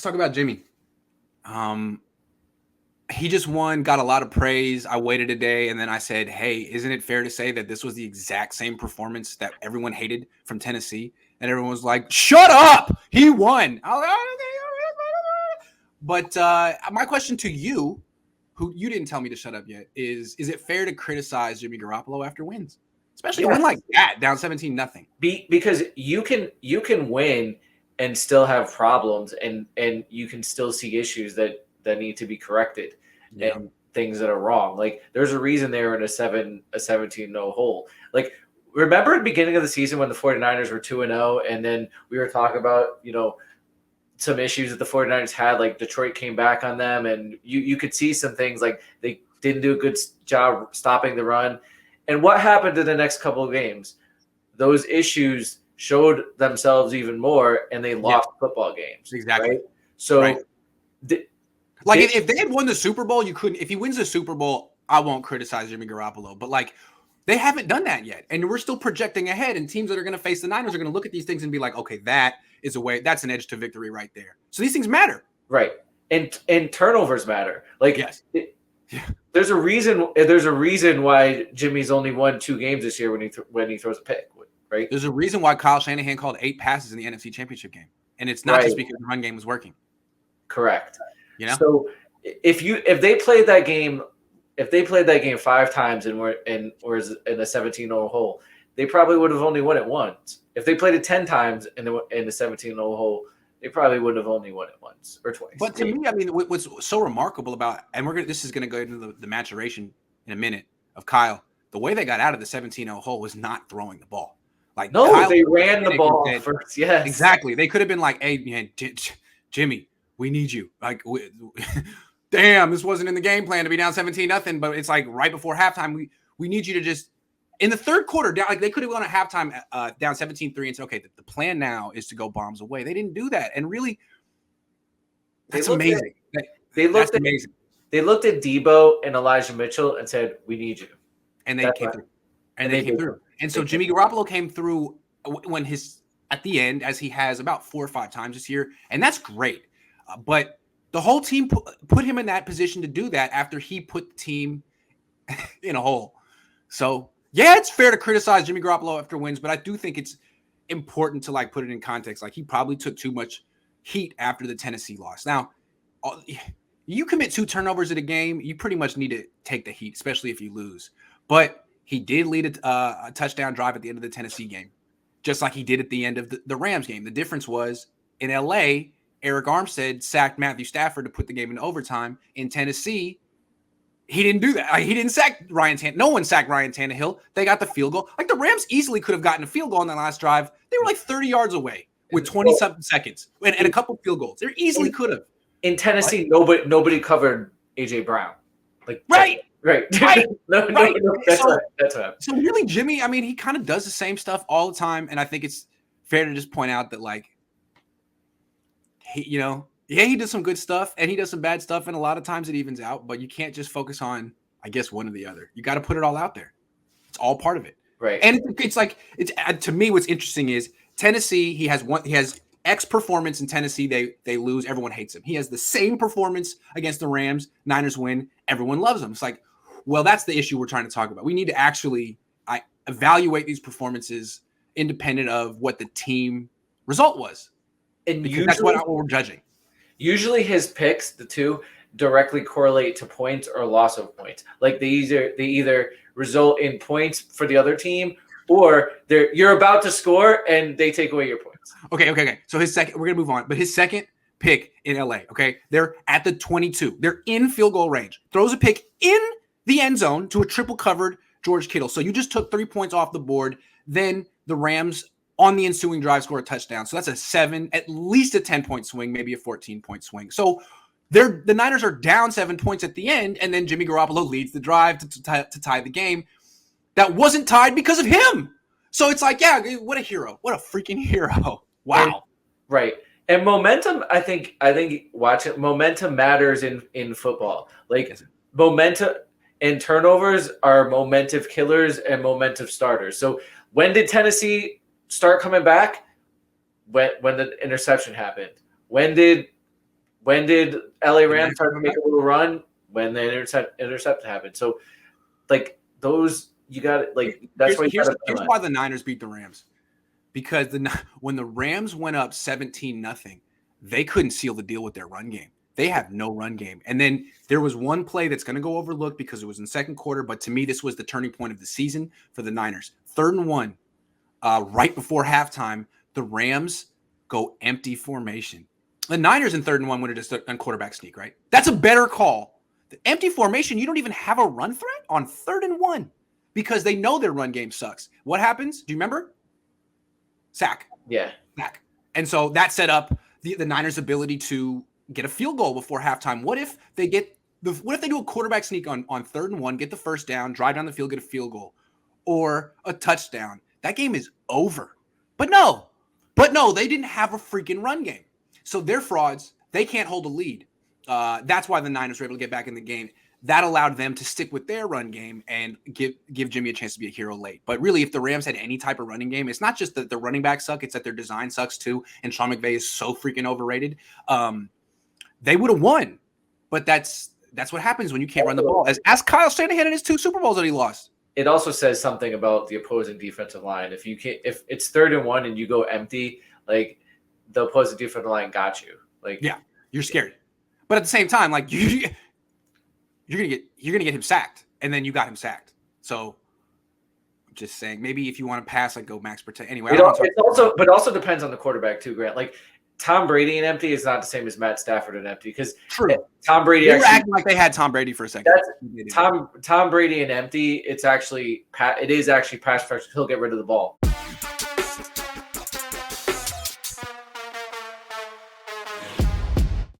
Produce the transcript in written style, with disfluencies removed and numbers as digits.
talk about Jimmy. He just won, got a lot of praise. I waited a day, and then I said, hey, isn't it fair to say that this was the exact same performance that everyone hated from Tennessee? And everyone was like, shut up! He won! But my question to you, who you didn't tell me to shut up yet, is it fair to criticize Jimmy Garoppolo after wins? Especially a win like that, down 17-0. Because you can win and still have problems, and you can still see issues that need to be corrected and things that are wrong. Like there's a reason they were in a 17-0 hole. Like remember at the beginning of the season when the 49ers were 2-0 and then we were talking about, some issues that the 49ers had, like Detroit came back on them and you could see some things like they didn't do a good job stopping the run. And what happened in the next couple of games? Those issues showed themselves even more and they lost football games. Exactly. Right? So if they had won the Super Bowl, you couldn't. If he wins the Super Bowl, I won't criticize Jimmy Garoppolo. But they haven't done that yet, and we're still projecting ahead. And teams that are going to face the Niners are going to look at these things and be like, "Okay, that is a way. That's an edge to victory right there." So these things matter, right? And turnovers matter. Like yes, there's a reason. There's a reason why Jimmy's only won 2 games this year when he throws a pick. Right? There's a reason why Kyle Shanahan called 8 passes in the NFC Championship game, and it's not just because the run game was working. Correct. So if they played that game 5 times and were in a 17-0 hole, they probably would have only won it once. If they played it 10 times in the 17-0 hole, they probably would have only won it once or twice. But to me, I mean, what's so remarkable about, and this is going to go into the maturation in a minute of Kyle. The way they got out of the 17-0 hole was not throwing the ball. They ran the ball first. Yes, exactly. They could have been like, "Hey, man, Jimmy, we need you." Damn, this wasn't in the game plan to be down 17-0, but it's like right before halftime. We need you to just in the third quarter down. Like they could have gone at halftime down 17-3 and said, "Okay, the plan now is to go bombs away." They didn't do that, and really, that's amazing. They looked at Debo and Elijah Mitchell and said, "We need you," and they came through. And they came through. And so Jimmy Garoppolo came through when at the end, as he has about 4 or 5 times this year, and that's great. But the whole team put him in that position to do that after he put the team in a hole. So yeah, it's fair to criticize Jimmy Garoppolo after wins, but I do think it's important to put it in context. Like he probably took too much heat after the Tennessee loss. Now, you commit 2 turnovers in a game, you pretty much need to take the heat, especially if you lose. But he did lead a touchdown drive at the end of the Tennessee game, just like he did at the end of the Rams game. The difference was in L.A., Eric Armstead sacked Matthew Stafford to put the game in overtime. In Tennessee, he didn't do that. He didn't sack Ryan Tannehill. No one sacked Ryan Tannehill. They got the field goal. The Rams easily could have gotten a field goal on that last drive. They were 30 yards away with 20-something seconds and a couple field goals. They easily could have. In Tennessee, nobody covered A.J. Brown. Right. No, that's right. So really, Jimmy, I mean, he kind of does the same stuff all the time, and I think it's fair to just point out that he does some good stuff and he does some bad stuff, and a lot of times it evens out. But you can't just focus on, I guess, one or the other. You got to put it all out there. It's all part of it, right? And it's to me, what's interesting is Tennessee. He has X performance in Tennessee. They lose. Everyone hates him. He has the same performance against the Rams. Niners win. Everyone loves him. It's well, that's the issue we're trying to talk about. We need to actually evaluate these performances independent of what the team result was. And that's what we're judging. Usually his picks, the 2, directly correlate to points or loss of points. They either result in points for the other team or you're about to score and they take away your points. Okay. So his second, we're going to move on, but his second pick in LA, okay? They're at the 22. They're in field goal range. Throws a pick in the end zone to a triple covered George Kittle. So you just took 3 points off the board. Then the Rams on the ensuing drive score a touchdown. So that's at least a 10-point swing, maybe a 14-point swing. So the Niners are down 7 points at the end, and then Jimmy Garoppolo leads the drive to tie the game. That wasn't tied because of him. So it's what a hero. What a freaking hero. Wow. Right. And momentum, I think watch it. Momentum matters in football. Momentum and turnovers are momentum killers and momentum starters. So when did Tennessee start coming back? When the interception happened. When did When did LA Rams start to make a little run? When the intercept happened. So, like those, you got like that's why. Here's why the Niners beat the Rams, because when the Rams went up 17-0, they couldn't seal the deal with their run game. They have no run game. And then there was one play that's going to go overlooked because it was in second quarter. But to me, this was the turning point of the season for the Niners. 3rd and 1, right before halftime, the Rams go empty formation. The Niners in 3rd and 1 would have just done quarterback sneak, right? That's a better call. The empty formation, you don't even have a run threat on 3rd and 1 because they know their run game sucks. What happens? Do you remember? Sack. Yeah. Sack. And so that set up the Niners' ability to get a field goal before halftime. What if they do a quarterback sneak on 3rd and 1, get the first down, drive down the field, get a field goal, or a touchdown? That game is over. But no, they didn't have a freaking run game. So they're frauds. They can't hold a lead. That's why the Niners were able to get back in the game. That allowed them to stick with their run game and give Jimmy a chance to be a hero late. But really, if the Rams had any type of running game, it's not just that the running backs suck, it's that their design sucks too. And Sean McVay is so freaking overrated. They would have won. But that's what happens when you can't run the ball. As Kyle Shanahan in his 2 Super Bowls that he lost. It also says something about the opposing defensive line. If it's 3rd and 1 and you go empty, like the opposing defensive line got you. Like yeah, you're scared. But at the same time, like you're gonna get him sacked, and then you got him sacked. So I'm just saying, maybe if you want to pass, like go max protect. Anyway, it also depends on the quarterback too, Grant. Like Tom Brady and empty is not the same as Matt Stafford and empty because Tom Brady actually acting like they had Tom Brady for a second. Tom Brady and empty. It is actually pass protection. He'll get rid of the ball.